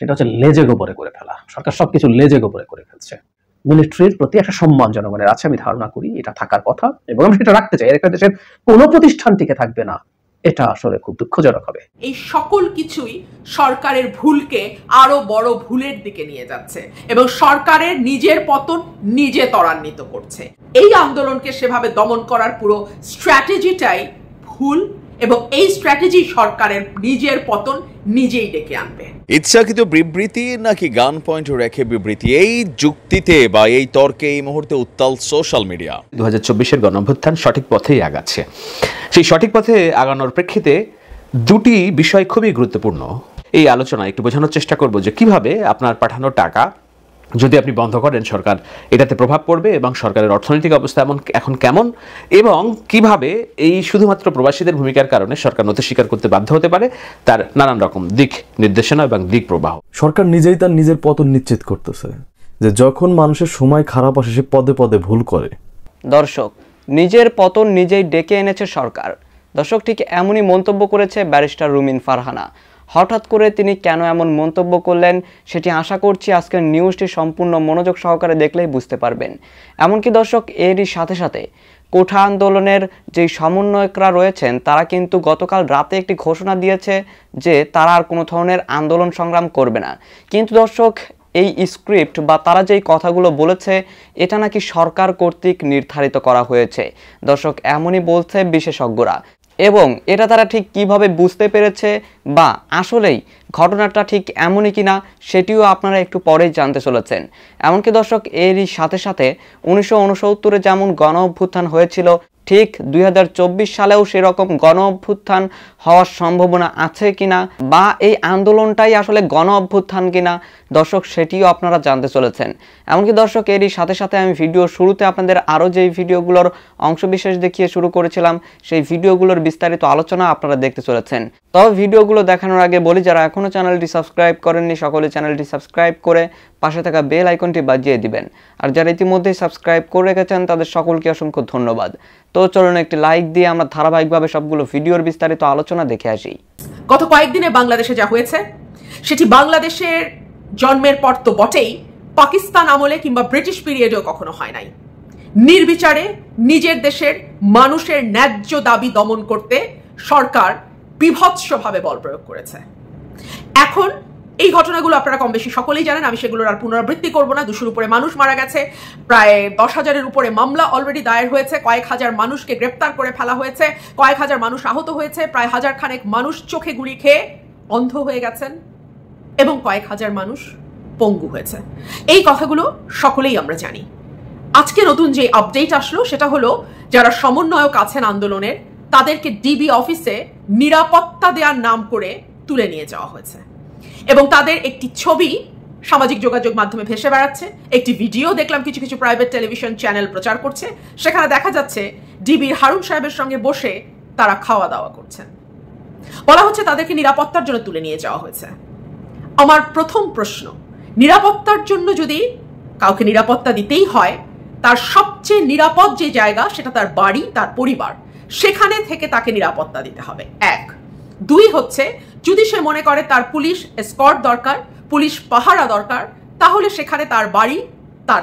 সেটা হচ্ছে লেজে গোবরে করে ফেলা। সরকার সবকিছু লেজে গোবরে করে ফেলছে। মিলিটারির প্রতি একটা সম্মান জনগণের আছে, আমি ধারণা করি এটা থাকার কথা, এবং আমি সেটা রাখতে চাই। এর একটা দেশের কোনো প্রতিষ্ঠান টিকে থাকবে না, এটা আসলে খুব দুঃখজনক হবে। এই সকল কিছুই সরকারের ভুলকে আরো বড় ভুলের দিকে নিয়ে যাচ্ছে এবং সরকারের নিজের পতন নিজে ত্বরান্বিত করছে। এই আন্দোলনকে সেভাবে দমন করার পুরো স্ট্র্যাটেজিটাই ভুল এবং এই স্ট্র্যাটেজি সরকারের নিজের পতন নিজেই ডেকে আনবে। ইচ্ছাকৃত বিবৃতি নাকি গান পয়েন্ট রেখে বিবৃতি, এই যুক্তিতে বা এই তর্কে এই মুহূর্তে উত্তাল সোশ্যাল মিডিয়া। 2024-এর গণঅভ্যুত্থান সঠিক পথেই আগাচ্ছে। সেই সঠিক পথে আগানোর প্রেক্ষিতে দুটি বিষয় খুবই গুরুত্বপূর্ণ। এই আলোচনা একটু বোঝানোর চেষ্টা করব যে কিভাবে আপনার পাঠানো টাকা যদি আপনি বন্ধ করেন সরকার এটাতে প্রভাব পড়বে, এবং সরকারের অর্থনৈতিক অবস্থা এখন কেমন, এবং কিভাবে এই শুধুমাত্র প্রবাসীদের ভূমিকার কারণে সরকার নথি স্বীকার করতে বাধ্য হতে পারে, তার নানান রকম দিক নির্দেশনা এবং দিক প্রবাহ। সরকার নিজেই তার নিজের পতন নিশ্চিত করতেছে, যে যখন মানুষের সময় খারাপ আসে সে পদে পদে ভুল করে। দর্শক, নিজের পতন নিজেই ডেকে এনেছে সরকার। দর্শক, ঠিক এমনই মন্তব্য করেছে ব্যারিস্টার রুমিন ফারহানা। হঠাৎ করে তিনি কেন এমন মন্তব্য করলেন সেটি আশা করছি আজকের নিউজটি সম্পূর্ণ মনোযোগ সহকারে দেখলেই বুঝতে পারবেন। এমনকি দর্শক, এরই সাথে সাথে কোঠা আন্দোলনের যে সমন্বয়করা রয়েছেন তারা কিন্তু গতকাল রাতে একটি ঘোষণা দিয়েছে যে তারা আর কোনো ধরনের আন্দোলন সংগ্রাম করবে না। কিন্তু দর্শক, এই স্ক্রিপ্ট বা তারা যেই কথাগুলো বলেছে এটা নাকি সরকার কর্তৃক নির্ধারিত করা হয়েছে। দর্শক, এমনই বলছে বিশেষজ্ঞরা, এবং এটা তারা ঠিক কিভাবে বুঝতে পেরেছে বা আসলেই ঘটনাটা ঠিক এমনই কিনা সেটিও আপনারা একটু পরেই জানতে চলেছেন। এমনকি দর্শক, এরই সাথে সাথে 1969-এ যেমন গণ অভ্যুত্থান হয়েছিল, ঠিক 2024 সালেও সেরকম গণ অভ্যুত্থান হওয়ার সম্ভাবনা আছে কিনা, বা এই আন্দোলনটাই আসলে গণ অভ্যুত্থান কিনা দর্শক সেটিও আপনারা জানতে চলেছেন। এমনকি দর্শক, এরই সাথে সাথে আমি ভিডিও শুরুতে আপনাদের আরও যেই ভিডিওগুলোর অংশবিশেষ দেখিয়ে শুরু করেছিলাম সেই ভিডিওগুলোর বিস্তারিত আলোচনা আপনারা দেখতে চলেছেন। তবে ভিডিওগুলো দেখানোর আগে বলি, যারা এখনও চ্যানেলটি সাবস্ক্রাইব করেননি সকলে চ্যানেলটি সাবস্ক্রাইব করে পাশে থাকা বেল আইকনটি বাজিয়ে দিবেন, আর যারা ইতিমধ্যেই সাবস্ক্রাইব করে রেখেছেন তাদের সকলকে অসংখ্য ধন্যবাদ। তো চলুন একটি লাইক দিয়ে আমরা ধারাবাহিকভাবে সবগুলো ভিডিওর বিস্তারিত আলোচনা দেখে আসি। গত কয়েকদিনে বাংলাদেশে যা হয়েছে সেটি বাংলাদেশের জন্মের পর তো বটেই, পাকিস্তান আমলে কিংবা ব্রিটিশ পিরিয়ডেও কখনো হয় নাই। নির্বিচারে নিজের দেশের মানুষের ন্যায্য দাবি দমন করতে সরকার বিভৎসভাবে বল প্রয়োগ করেছে। এখন এই ঘটনাগুলো আপনারা কম বেশি সকলেই জানেন, আমি সেগুলোর আর পুনরাবৃত্তি করব না। 200-র উপরে মানুষ মারা গেছে, প্রায় 10,000-এর উপরে মামলা অলরেডি দায়ের হয়েছে, কয়েক হাজার মানুষকে গ্রেপ্তার করে ফেলা হয়েছে, কয়েক হাজার মানুষ আহত হয়েছে, প্রায় 1000 খানেক মানুষ চোখে গুলি খেয়ে অন্ধ হয়ে গেছেন, এবং কয়েক হাজার মানুষ পঙ্গু হয়েছে। এই কথাগুলো সকলেই আমরা জানি। আজকে নতুন যে আপডেট আসলো সেটা হলো, যারা সমন্বয়ক আছেন আন্দোলনের তাদেরকে ডিবি অফিসে নিরাপত্তা দেওয়ার নাম করে তুলে নিয়ে যাওয়া হয়েছে, এবং তাদের একটি ছবি সামাজিক যোগাযোগ মাধ্যমে ভেসে বেড়াচ্ছে। একটি ভিডিও দেখলাম কিছু কিছু প্রাইভেট টেলিভিশন চ্যানেল প্রচার করছে, সেখানে দেখা যাচ্ছে ডিবির হারুন সাহেবের সঙ্গে বসে তারা খাওয়া দাওয়া করছেন। বলা হচ্ছে তাদেরকে নিরাপত্তার জন্য তুলে নিয়ে যাওয়া হয়েছে। আমার প্রথম প্রশ্ন, নিরাপত্তার জন্য যদি কাউকে নিরাপত্তা দিতেই হয়, তার সবচেয়ে নিরাপদ যে জায়গা সেটা তার বাড়ি, তার পরিবার, সেখানে থেকে তাকে নিরাপত্তা দিতে হবে। 1, 2 হচ্ছে, যদি সে মনে করে তার পুলিশ এসকর্ট দরকার, পুলিশ পাহারা দরকার, তাহলে সেখানে তার বাড়ি, তার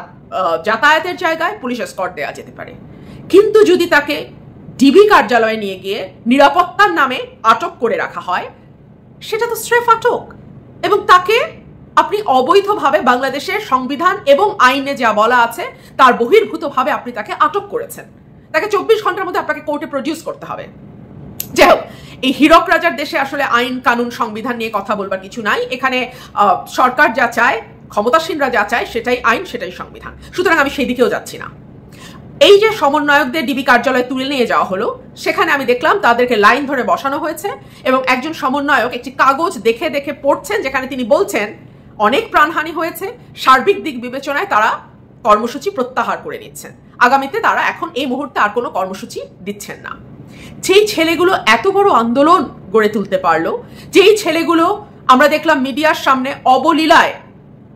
যাতায়াতের জায়গায় পুলিশ এসকর্ট দেওয়া যেতে পারে। কিন্তু যদি তাকে ডিবি কার্যালয়ে নিয়ে গিয়ে নিরাপত্তার নামে আটক করে রাখা হয়, সেটা তো স্রেফ আটক, এবং তাকে আপনি অবৈধভাবে বাংলাদেশের সংবিধান এবং আইনে যা বলা আছে তার বহির্ভূতভাবে আপনি তাকে আটক করেছেন। তাকে 24 ঘন্টার মধ্যে আপনাকে কোর্টে প্রডিউস করতে হবে। যাই হোক, এই হীরক রাজার দেশে আসলে আইন কানুন সংবিধান নিয়ে কথা বলবার কিছু নাই। এখানে সরকার যা চায়, ক্ষমতাসীনরা যা চায় সেটাই আইন, সেটাই সংবিধান। সুতরাং আমি সেই দিকেও যাচ্ছি না। এই যে সমন্বয়কদের ডিবি কার্যালয়ে তুলে নিয়ে যাওয়া হলো, সেখানে আমি দেখলাম তাদেরকে লাইন ধরে বসানো হয়েছে, এবং একজন সমন্বয়ক একটি কাগজ দেখে দেখে পড়ছেন, যেখানে তিনি বলছেন অনেক প্রাণহানি হয়েছে, সার্বিক দিক বিবেচনায় তারা কর্মসূচি প্রত্যাহার করে নিচ্ছেন, আগামীতে তারা এখন এই মুহূর্তে আর কোনো কর্মসূচি দিচ্ছেন না। যেই ছেলেগুলো এত বড় আন্দোলন গড়ে তুলতে পারলো, যেই ছেলেগুলো আমরা দেখলাম মিডিয়ার সামনে অবলীলায়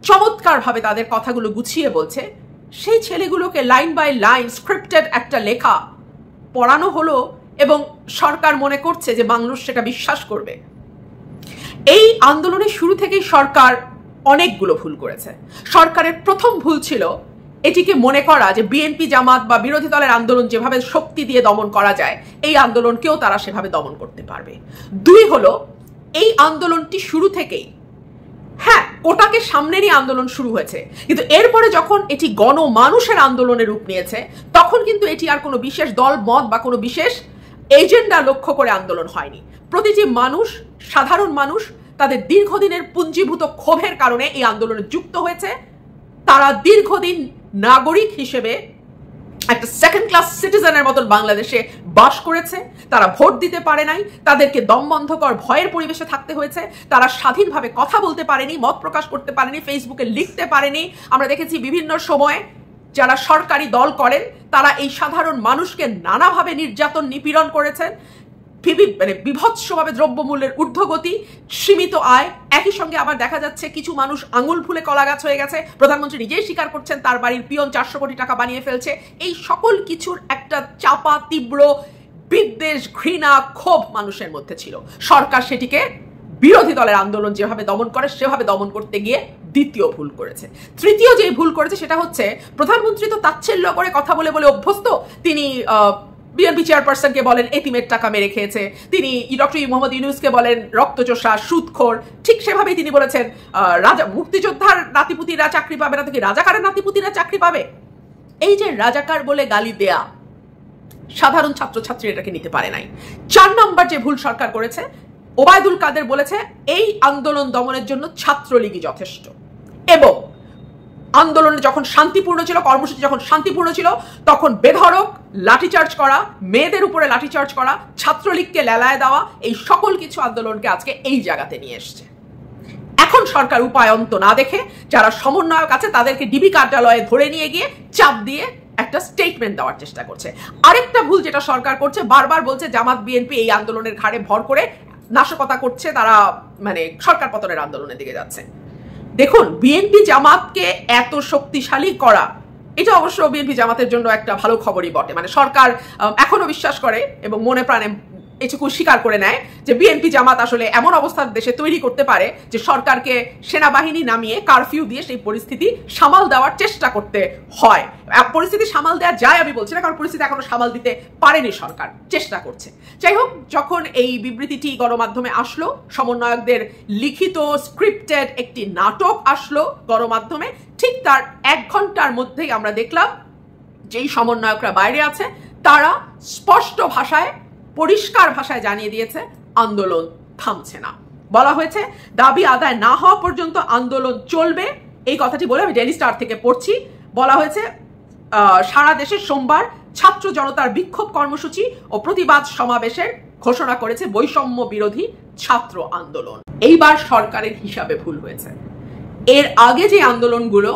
চমৎকারভাবে তাদের কথাগুলো গুছিয়ে বলছে, সেই ছেলেগুলোকে লাইন বাই লাইন স্ক্রিপ্টেড একটা লেখা পড়ানো হলো, এবং সরকার মনে করছে যে মানুষ সেটা বিশ্বাস করবে। এই আন্দোলনের শুরু থেকেই সরকার অনেকগুলো ভুল করেছে। সরকারের প্রথম ভুল ছিল এটিকে মনে করা যে বিএনপি জামাত বা বিরোধী দলের আন্দোলন যেভাবে শক্তি দিয়ে দমন করা যায় এই আন্দোলনকেও তারা সেভাবে দমন করতে পারবে। দুই হলো, এই আন্দোলনটি শুরু থেকেই, হ্যাঁ, কোটাকে সামনে নিয়ে আন্দোলন শুরু হয়েছে, কিন্তু এরপরে যখন এটি গণমানুষের আন্দোলনের রূপ নিয়েছে তখন কিন্তু এটি আর কোনো বিশেষ দল মত বা কোনো বিশেষ এজেন্ডা লক্ষ্য করে আন্দোলন হয়নি। প্রতিটি মানুষ, সাধারণ মানুষ তাদের দীর্ঘদিনের পুঞ্জীভূত ক্ষোভের কারণে এই আন্দোলনে যুক্ত হয়েছে। তারা দীর্ঘদিন নাগরিক হিসেবে একটা সেকেন্ড ক্লাস সিটিজেনের মতন বাংলাদেশে বাস করেছে। তারা ভোট দিতে পারে নাই, তাদেরকে দমবন্ধকর ভয়ের পরিবেশে থাকতে হয়েছে, তারা স্বাধীনভাবে কথা বলতে পারেনি, মত প্রকাশ করতে পারেনি, ফেসবুকে লিখতে পারেনি। আমরা দেখেছি বিভিন্ন সময়ে যারা সরকারি দল করেন তারা এই সাধারণ মানুষকে নানাভাবে নির্যাতন নিপীড়ন করেছেন। বিভৎসভাবে দ্রব্যমূল্যের ঊর্ধ্বগতি, সীমিত আয়, একই সঙ্গে আবার দেখা যাচ্ছে কিছু মানুষ আঙুল ফুলে কলা গাছ হয়ে গেছে। প্রধানমন্ত্রী নিজেই স্বীকার করছেন তার বাড়ির পিয়ন 400 কোটি টাকা বানিয়ে ফেলছে। এই সকল কিছুর একটা চাপা তীব্র বিদ্বেষ, ঘৃণা, ক্ষোভ মানুষের মধ্যে ছিল। সরকার সেটিকে বিরোধী দলের আন্দোলন যেভাবে দমন করে সেভাবে দমন করতে গিয়ে দ্বিতীয় ভুল করেছে। তৃতীয় যে ভুল করেছে সেটা হচ্ছে, প্রধানমন্ত্রী তো তাচ্ছিল্য করে কথা বলে বলে অভ্যস্ত। তিনি বিএনপি চেয়ারপারসনকে বলেন এতিমের টাকা মেরে খেয়েছে, তিনি ডক্টর মোহাম্মদ ইউনূসকে বলেন রক্তচোষা, সুদখোর। ঠিক সেভাবেই তিনি বলেছেন রাজা মুক্তিযোদ্ধার নাতিপুতিরা চাকরি পাবে না, তো কি রাজাকারের নাতিপুতিরা চাকরি পাবে? এই যে রাজাকার বলে গালি দেয়া, সাধারণ ছাত্রছাত্রী এটাকে নিতে পারে নাই। 4 নম্বর যে ভুল সরকার করেছে, ওবায়দুল কাদের বলেছে এই আন্দোলন দমনের জন্য ছাত্রলীগই যথেষ্ট, এবং আন্দোলন যখন শান্তিপূর্ণ ছিল, কর্মসূচি যখন শান্তিপূর্ণ ছিল, তখন বেধড়ক লাঠিচার্জ করা, মেয়েদের উপরে লাঠিচার্জ করা, ছাত্রলীগকে লেলায় দেওয়া, এই সকল কিছু আন্দোলনকে আজকে এই জায়গাতে নিয়ে এসছে। এখন সরকার উপায়ন্ত না দেখে যারা সমন্বয়ক আছে তাদেরকে ডিবি কার্যালয়ে ধরে নিয়ে গিয়ে চাপ দিয়ে একটা স্টেটমেন্ট দেওয়ার চেষ্টা করছে। আরেকটা ভুল যেটা সরকার করছে, বারবার বলছে জামাত বিএনপি এই আন্দোলনের ঘাড়ে ভর করে নাশকতা করছে, তারা সরকার পতনের আন্দোলনের দিকে যাচ্ছে। দেখুন, বিএনপি জামাতকে এত শক্তিশালী করা, এটা অবশ্য বিএনপি জামাতের জন্য একটা ভালো খবরই বটে। সরকার এখনো বিশ্বাস করে এবং মনে প্রাণে এটুকু স্বীকার করে নেয় যে বিএনপি জামাত আসলে এমন অবস্থা দেশে তৈরি করতে পারে যে সরকারকে সেনাবাহিনী নামিয়ে কারফিউ দিয়ে সেই পরিস্থিতি সামাল দেওয়ার চেষ্টা করতে হয়। পরিস্থিতি সামাল দেওয়া যায় আমি বলছি না, কারণ পরিস্থিতি এখনো সামাল দিতে পারেনি, সরকার চেষ্টা করছে। যাই হোক, যখন এই বিবৃতিটি গণমাধ্যমে আসলো, সমন্বয়কদের লিখিত স্ক্রিপ্টেড একটি নাটক আসলো গণমাধ্যমে, ঠিক তার 1 ঘন্টার মধ্যেই আমরা দেখলাম যেই সমন্বয়করা বাইরে আছে তারা স্পষ্ট ভাষায়, পরিষ্কার ভাষায় জানিয়ে দিয়েছে আন্দোলন থামছে না। বলা হয়েছে দাবি আদায় না হওয়া পর্যন্ত আন্দোলন চলবে। এই কথাটি বলে আমি ডেইলি স্টার থেকে পড়ছি। বলা হয়েছে সারা দেশে সোমবার ছাত্র জনতার বিক্ষোভ কর্মসূচি ও প্রতিবাদ সমাবেশের ঘোষণা করেছে বৈষম্য বিরোধী ছাত্র আন্দোলন। এইবার সরকারের হিসাবে ভুল হয়েছে। এর আগে যে আন্দোলনগুলো,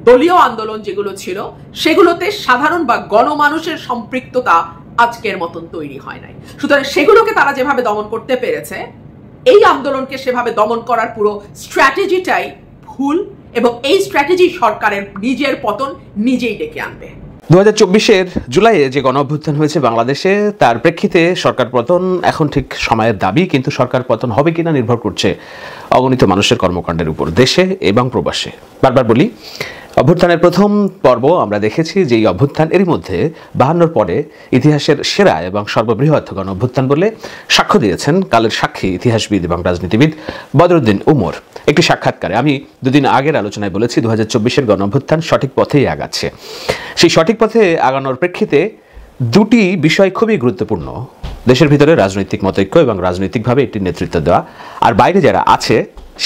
দলীয় আন্দোলন যেগুলো ছিল, সেগুলোতে সাধারণ বা গণমানুষের সম্পৃক্ততা আজকের মতন তৈরি হয় নাই। সুতরাং সেগুলোকে তারা যেভাবে দমন করতে পেরেছে, এই আন্দোলনকে সেভাবে দমন করার পুরো স্ট্র্যাটেজিটাই ভুল, এবং এই স্ট্র্যাটেজি সরকারের নিজের পতন নিজেই ডেকে আনবে। 2024-এর জুলাইয়ে যে গণঅভ্যুত্থান হয়েছে বাংলাদেশে, তার প্রেক্ষিতে সরকার পতন এখন ঠিক সময়ের দাবি, কিন্তু সরকার পতন হবে কিনা নির্ভর করছে অগণিত মানুষের কর্মকাণ্ডের উপর, দেশে এবং প্রবাসে। বারবার বলি, অভ্যুত্থানের প্রথম পর্ব আমরা দেখেছি যে এই অভ্যুত্থান এরই মধ্যে 52 পরে ইতিহাসের সেরা এবং সর্ববৃহৎ গণঅভ্যুত্থান বলে সাক্ষ্য দিয়েছেন কালের সাক্ষী ইতিহাসবিদ এবং রাজনীতিবিদ বদরুদ্দিন উমর একটি সাক্ষাৎকারে। আমি দুদিন আগের আলোচনায় বলেছি 2024-এর গণঅভ্যুত্থান সঠিক পথেই আগাচ্ছে। সেই সঠিক পথে আগানোর প্রেক্ষিতে দুটি বিষয় খুবই গুরুত্বপূর্ণ। দেশের ভিতরে রাজনৈতিক মতৈক্য এবং রাজনৈতিকভাবে একটি নেতৃত্ব দেওয়া, আর বাইরে যারা আছে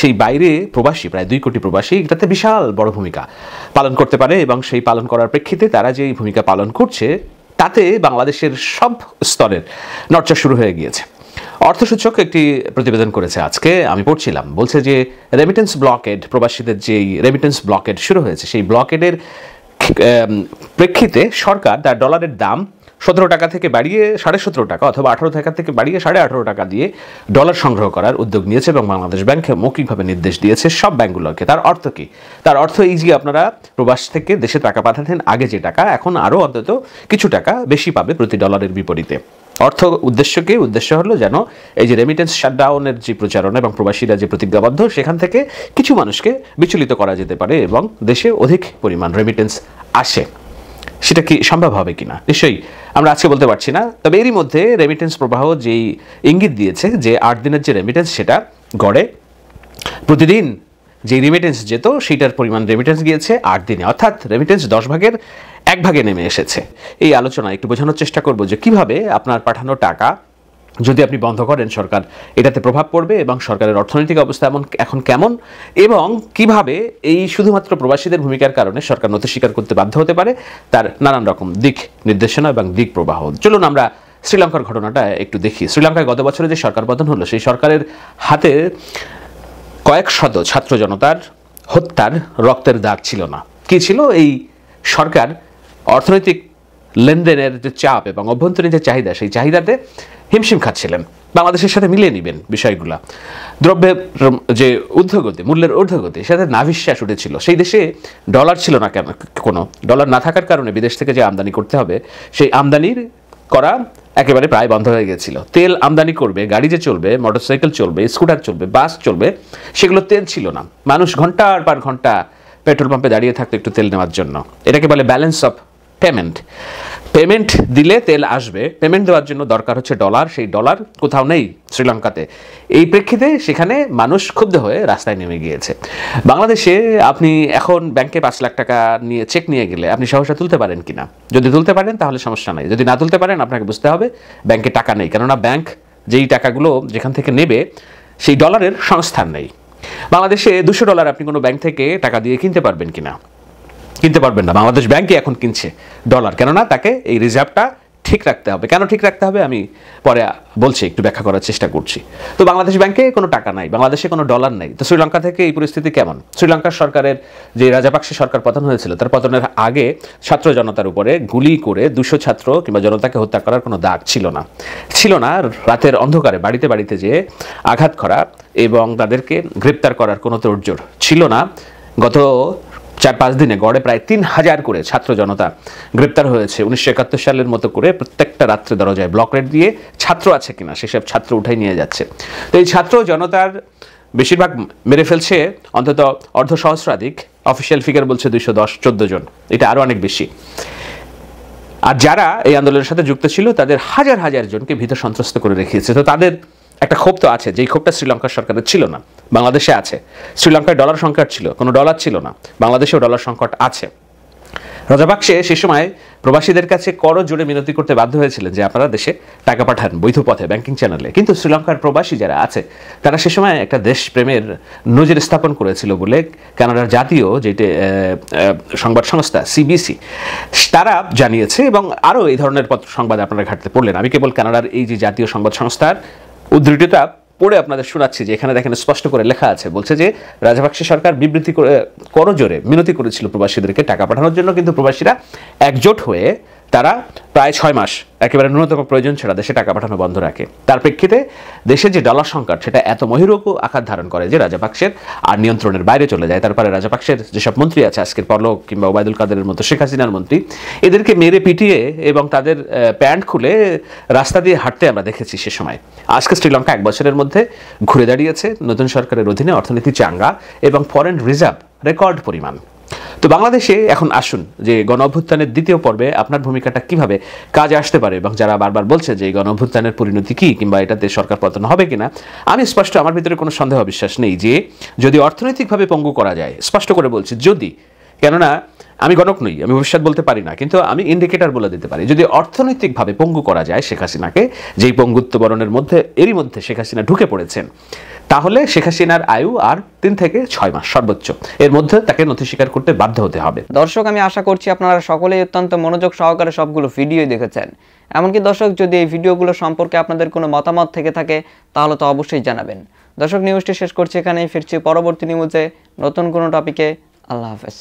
সেই বাইরে প্রবাসী, প্রায় 2 কোটি প্রবাসী, এটাতে বিশাল বড় ভূমিকা পালন করতে পারে, এবং সেই পালন করার প্রেক্ষিতে তারা যে ভূমিকা পালন করছে তাতে বাংলাদেশের সব স্তরের নড়চড় শুরু হয়ে গিয়েছে। অর্থসূচক একটি প্রতিবেদন করেছে আজকে, আমি পড়ছিলাম, বলছে যে রেমিটেন্স ব্লকেড, প্রবাসীদের যেই রেমিটেন্স ব্লকেড শুরু হয়েছে, সেই ব্লকেডের প্রেক্ষিতে সরকার তার ডলারের দাম 17 টাকা থেকে বাড়িয়ে 17.5 টাকা অথবা 18 টাকা থেকে বাড়িয়ে 18.5 টাকা দিয়ে ডলার সংগ্রহ করার উদ্যোগ নিয়েছে, এবং বাংলাদেশ ব্যাংকে মৌখিকভাবে নির্দেশ দিয়েছে সব ব্যাংকগুলোকে। তার অর্থ কি? তার অর্থ এই যে আপনারা প্রবাস থেকে দেশে টাকা পাঠাতেন, আগে যে টাকা, এখন আরও অন্তত কিছু টাকা বেশি পাবে প্রতি ডলারের বিপরীতে। উদ্দেশ্য হলো যেন এই যে রেমিটেন্স শাটডাউনের যে প্রচারণা এবং প্রবাসীরা যে প্রতিজ্ঞাবদ্ধ সেখান থেকে কিছু মানুষকে বিচলিত করা যেতে পারে এবং দেশে অধিক পরিমাণ রেমিটেন্স আসে। সেটা কি সম্ভব হবে কিনা নিশ্চয়ই আমরা আজকে বলতে পারছি না, তবে এরই মধ্যে রেমিটেন্স প্রবাহ যেই ইঙ্গিত দিয়েছে যে 8 দিনের যে রেমিটেন্স সেটা গড়ে প্রতিদিন যে রেমিটেন্স যেত সেটার পরিমাণ রেমিটেন্স গিয়েছে 8 দিনে, অর্থাৎ রেমিটেন্স 10 ভাগের 1 ভাগে নেমে এসেছে। এই আলোচনা একটু বোঝানোর চেষ্টা করব যে কিভাবে আপনার পাঠানো টাকা যদি আপনি বন্ধ করেন সরকার এটাতে প্রভাব পড়বে এবং সরকারের অর্থনৈতিক অবস্থা এখন কেমন, এবং কিভাবে এই শুধুমাত্র প্রবাসীদের ভূমিকার কারণে সরকার নথি স্বীকার করতে বাধ্য হতে পারে, তার নানান রকম দিক নির্দেশনা এবং দিক প্রবাহ। চলুন আমরা শ্রীলঙ্কার ঘটনাটা একটু দেখি। শ্রীলঙ্কায় গত বছরে যে সরকার পতন হলো সেই সরকারের হাতে কয়েক শত ছাত্র জনতার হত্যার রক্তের দাগ ছিল না। কি ছিল? এই সরকার অর্থনৈতিক লেনদেনের যে চাপ এবং অভ্যন্তরীণ যে চাহিদা সেই চাহিদাতে হিমশিম খাচ্ছিলেন। বাংলাদেশের সাথে মিলিয়ে নেবেন বিষয়গুলা। দ্রব্যের যে ঊর্ধ্বগতি, মূল্যের ঊর্ধ্বগতি, সাথে নাভিশ্বাস উঠেছিল। সেই দেশে ডলার ছিল না, কেন কোনো ডলার না থাকার কারণে বিদেশ থেকে যে আমদানি করতে হবে সেই আমদানির করা একেবারে প্রায় বন্ধ হয়ে গেছিল। তেল আমদানি করবে, গাড়ি যে চলবে, মোটরসাইকেল চলবে, স্কুটার চলবে, বাস চলবে, সেগুলো তেল ছিল না। মানুষ ঘন্টার পর ঘন্টা পেট্রোল পাম্পে দাঁড়িয়ে থাকতো একটু তেল নেওয়ার জন্য। এটাকে বলে ব্যালেন্স অফ পেমেন্ট দিলে তেল আসবে, পেমেন্ট দেওয়ার জন্য দরকার হচ্ছে ডলার, সেই ডলার কোথাও নেই শ্রীলঙ্কাতে। এই প্রেক্ষিতে সেখানে মানুষ ক্ষুব্ধ হয়ে রাস্তায় নেমে গিয়েছে। বাংলাদেশে আপনি এখন ব্যাংকে 5 লাখ টাকা নিয়ে চেক নিয়ে গেলে আপনি সহসা তুলতে পারেন কিনা? যদি তুলতে পারেন তাহলে সমস্যা নাই, যদি না তুলতে পারেন আপনাকে বুঝতে হবে ব্যাংকে টাকা নেই, কেননা ব্যাংক যেই টাকাগুলো যেখান থেকে নেবে সেই ডলারের সংস্থান নেই। বাংলাদেশে $200 আপনি কোনো ব্যাংক থেকে টাকা দিয়ে কিনতে পারবেন কিনা? কিনতে পারবেন না। বাংলাদেশ ব্যাংকে এখন কিনছে ডলার, কেননা তাকে এই রিজার্ভটা ঠিক রাখতে হবে। কেন ঠিক রাখতে হবে আমি পরে বলছি, একটু ব্যাখ্যা করার চেষ্টা করছি। তো বাংলাদেশ ব্যাংকে কোনো টাকা নাই, বাংলাদেশে কোনো ডলার নাই। তো শ্রীলঙ্কা থেকে এই পরিস্থিতি কেমন? শ্রীলঙ্কার সরকারের যে রাজাপাকসে সরকার পতন হয়েছিল তার পতনের আগে ছাত্র জনতার উপরে গুলি করে 200 ছাত্র কিংবা জনতাকে হত্যা করার কোনো দাগ ছিল না। রাতের অন্ধকারে বাড়িতে বাড়িতে যেয়ে আঘাত করা এবং তাদেরকে গ্রেপ্তার করার কোনো তোড়জোড় ছিল না। গত 4-5 দিনে গড়ে প্রায় 3000 করে ছাত্র জনতা গ্রেপ্তার হয়েছে। 1971 সালের মতো করে প্রত্যেকটা রাত্রে দরজায় ব্লক রেড দিয়ে ছাত্র আছে কিনা সেসব ছাত্র উঠাই নিয়ে যাচ্ছে। তো এই ছাত্র জনতার বেশিরভাগ মেরে ফেলছে অন্তত অর্ধসহস্রাধিক, অফিসিয়াল ফিগার বলছে 210-14 জন, এটা আরো অনেক বেশি। আর যারা এই আন্দোলনের সাথে যুক্ত ছিল তাদের হাজার হাজার জনকে ভীত সন্ত্রস্ত করে রেখেছে। তো তাদের একটা ক্ষোভ তো আছে, যেই ক্ষোভটা শ্রীলঙ্কার সরকারের ছিল না, বাংলাদেশে আছে। শ্রীলঙ্কায় ডলার সংকট ছিল, কোনো ডলার ছিল না, বাংলাদেশেও ডলার সংকট আছে। রাজাপাকসে সে সময় প্রবাসীদের কাছে করজোড়ে মিনতি করতে বাধ্য হয়েছিলেন যে আপনারা দেশে টাকা পাঠান বৈধ পথে, ব্যাংকিং চ্যানেলে। কিন্তু শ্রীলঙ্কার প্রবাসী যারা আছে তারা সে সময় একটা দেশপ্রেমের নজির স্থাপন করেছিল বলে কানাডার জাতীয় যেটি সংবাদ সংস্থা সিবিসি তারা জানিয়েছে, এবং আরও এই ধরনের সংবাদ আপনারা ঘাটতে পড়লেন। আমি কেবল কানাডার এই যে জাতীয় সংবাদ সংস্থার উদ্ধৃতিটা পড়ে আপনাদের শোনাচ্ছি, যে এখানে দেখেন স্পষ্ট করে লেখা আছে। বলছে যে রাজাপাকসে সরকার বিবৃতি করে করজোরে মিনতি করেছিল প্রবাসীদেরকে টাকা পাঠানোর জন্য, কিন্তু প্রবাসীরা একজোট হয়ে তারা প্রায় 6 মাস একেবারে ন্যূনতম প্রয়োজন ছাড়া দেশে টাকা পাঠানো বন্ধ রাখে। তার প্রেক্ষিতে দেশে যে ডলার সংকট সেটা এত মহিরুকু আকার ধারণ করে যে রাজাপাকসের আর নিয়ন্ত্রণের বাইরে চলে যায়। তারপরে রাজাপাকসের যেসব মন্ত্রী আছে আজকের পরলোক কিংবা ওবায়দুল কাদেরের মতো, শেখ হাসিনার মন্ত্রী, এদেরকে মেরে পিটিয়ে এবং তাদের প্যান্ট খুলে রাস্তা দিয়ে হাঁটতে আমরা দেখেছি সে সময়। আজকে শ্রীলঙ্কা 1 বছরের মধ্যে ঘুরে দাঁড়িয়েছে, নতুন সরকারের অধীনে অর্থনীতি চাঙ্গা এবং ফরেন রিজার্ভ রেকর্ড পরিমাণ। তো বাংলাদেশে এখন আসুন যে গণ অভ্যুত্থানের দ্বিতীয় পর্বে আপনার ভূমিকাটা কিভাবে কাজে আসতে পারে, এবং যারা বারবার বলছে যে এই গণ অভ্যুত্থানের পরিণতি কি কিংবা এটাতে সরকার পতন হবে কিনা, আমি স্পষ্ট, আমার ভিতরে কোনো সন্দেহ বিশ্বাস নেই যে যদি অর্থনৈতিকভাবে পঙ্গু করা যায়, স্পষ্ট করে বলছি যদি, কেননা আমি গণক নই, আমি ভবিষ্যৎ বলতে পারি না, কিন্তু আমি ইন্ডিকেটর বলে দিতে পারি, যদি অর্থনৈতিকভাবে পঙ্গু করা যায় শেখ হাসিনাকে, যেই পঙ্গুত্ব বরণের মধ্যে এরই মধ্যে শেখ হাসিনা ঢুকে পড়েছেন, তাহলে শেখ হাসিনার আয়ু আর 3 থেকে 6 মাস সর্বোচ্চ, এর মধ্যে তাকে নথি স্বীকার করতে বাধ্য হতে হবে। দর্শক, আমি আশা করছি আপনারা সকলেই অত্যন্ত মনোযোগ সহকারে সবগুলো ভিডিওই দেখেছেন। এমনকি দর্শক, যদি এই ভিডিওগুলো সম্পর্কে আপনাদের কোনো মতামত থেকে থাকে তাহলে তো অবশ্যই জানাবেন। দর্শক, নিউজটি শেষ করছি এখানেই, ফিরছি পরবর্তী নিউজে নতুন কোনো টপিকে। আল্লাহ হাফেজ।